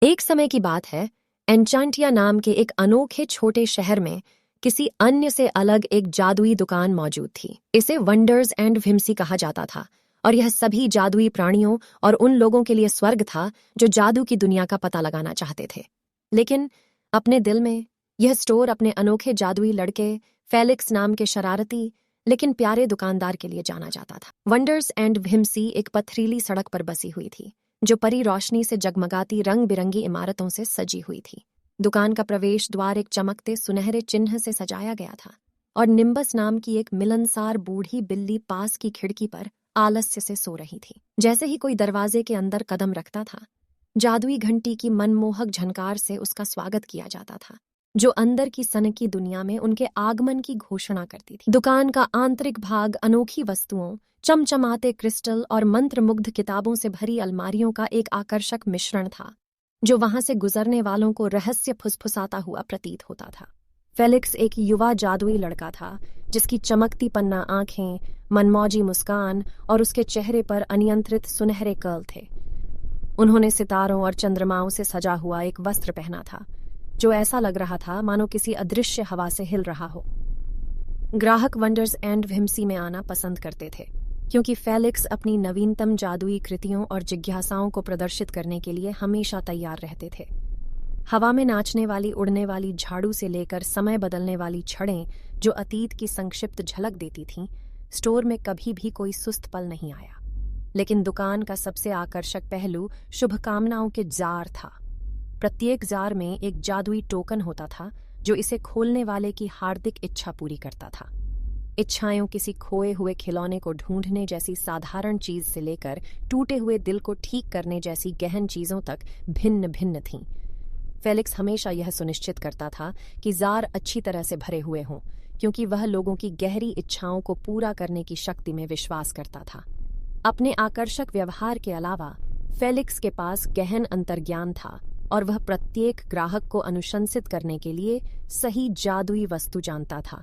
एक समय की बात है, एन्चांटिया नाम के एक अनोखे छोटे शहर में किसी अन्य से अलग एक जादुई दुकान मौजूद थी। इसे वंडर्स एंड विम्सी कहा जाता था और यह सभी जादुई प्राणियों और उन लोगों के लिए स्वर्ग था जो जादू की दुनिया का पता लगाना चाहते थे। लेकिन अपने दिल में यह स्टोर अपने अनोखे जादुई लड़के फेलिक्स नाम के शरारती लेकिन प्यारे दुकानदार के लिए जाना जाता था। वंडर्स एंड विम्सी एक पथरीली सड़क पर बसी हुई थी जो परी रोशनी से जगमगाती रंग बिरंगी इमारतों से सजी हुई थी। दुकान का प्रवेश द्वार एक चमकते सुनहरे चिन्ह से सजाया गया था और निम्बस नाम की एक मिलनसार बूढ़ी बिल्ली पास की खिड़की पर आलस्य से सो रही थी। जैसे ही कोई दरवाजे के अंदर कदम रखता था, जादुई घंटी की मनमोहक झनकार से उसका स्वागत किया जाता था, जो अंदर की सनकी दुनिया में उनके आगमन की घोषणा करती थी। दुकान का आंतरिक भाग अनोखी वस्तुओं, चमचमाते क्रिस्टल और मंत्रमुग्ध किताबों से भरी अलमारियों का एक आकर्षक मिश्रण था, जो वहां से गुजरने वालों को रहस्य फुसफुसाता हुआ प्रतीत होता था। फेलिक्स एक युवा जादुई लड़का था जिसकी चमकती पन्ना आंखें, मनमौजी मुस्कान और उसके चेहरे पर अनियंत्रित सुनहरे कर्ल थे। उन्होंने सितारों और चंद्रमाओं से सजा हुआ एक वस्त्र पहना था जो ऐसा लग रहा था मानो किसी अदृश्य हवा से हिल रहा हो। ग्राहक वंडर्स एंड विम्सी में आना पसंद करते थे क्योंकि फेलिक्स अपनी नवीनतम जादुई कृतियों और जिज्ञासाओं को प्रदर्शित करने के लिए हमेशा तैयार रहते थे। हवा में नाचने वाली, उड़ने वाली झाड़ू से लेकर समय बदलने वाली छड़ें जो अतीत की संक्षिप्त झलक देती थीं, स्टोर में कभी भी कोई सुस्त पल नहीं आया। लेकिन दुकान का सबसे आकर्षक पहलू शुभकामनाओं के जार था। प्रत्येक जार में एक जादुई टोकन होता था जो इसे खोलने वाले की हार्दिक इच्छा पूरी करता था। इच्छाएं किसी खोए हुए खिलौने को ढूंढने जैसी साधारण चीज से लेकर टूटे हुए दिल को ठीक करने जैसी गहन चीजों तक भिन्न भिन्न थीं। फेलिक्स हमेशा यह सुनिश्चित करता था कि जार अच्छी तरह से भरे हुए हों, क्योंकि वह लोगों की गहरी इच्छाओं को पूरा करने की शक्ति में विश्वास करता था। अपने आकर्षक व्यवहार के अलावा फेलिक्स के पास गहन अंतर्ज्ञान था और वह प्रत्येक ग्राहक को अनुशंसित करने के लिए सही जादुई वस्तु जानता था।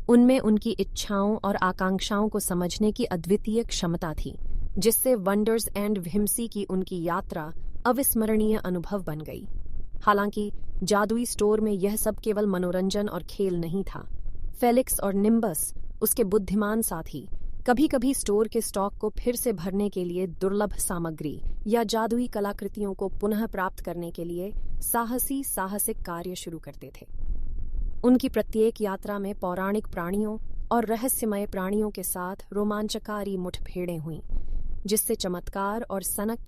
उनमें उनकी इच्छाओं और आकांक्षाओं को समझने की अद्वितीय क्षमता थी, जिससे वंडर्स एंड विम्सी की उनकी यात्रा अविस्मरणीय अनुभव बन गई। हालांकि जादुई स्टोर में यह सब केवल मनोरंजन और खेल नहीं था। फेलिक्स और निम्बस, उसके बुद्धिमान साथी, कभी कभी स्टोर के स्टॉक को फिर से भरने के लिए दुर्लभ सामग्री या जादुई कलाकृतियों को पुनः प्राप्त करने के लिए साहसिक कार्य शुरू करते थे। उनकी प्रत्येक यात्रा में पौराणिक प्राणियों और रहस्यमय प्राणियों के साथ रोमांचकारी मुठभेड़ें हुईं, जिससे चमत्कार और सनक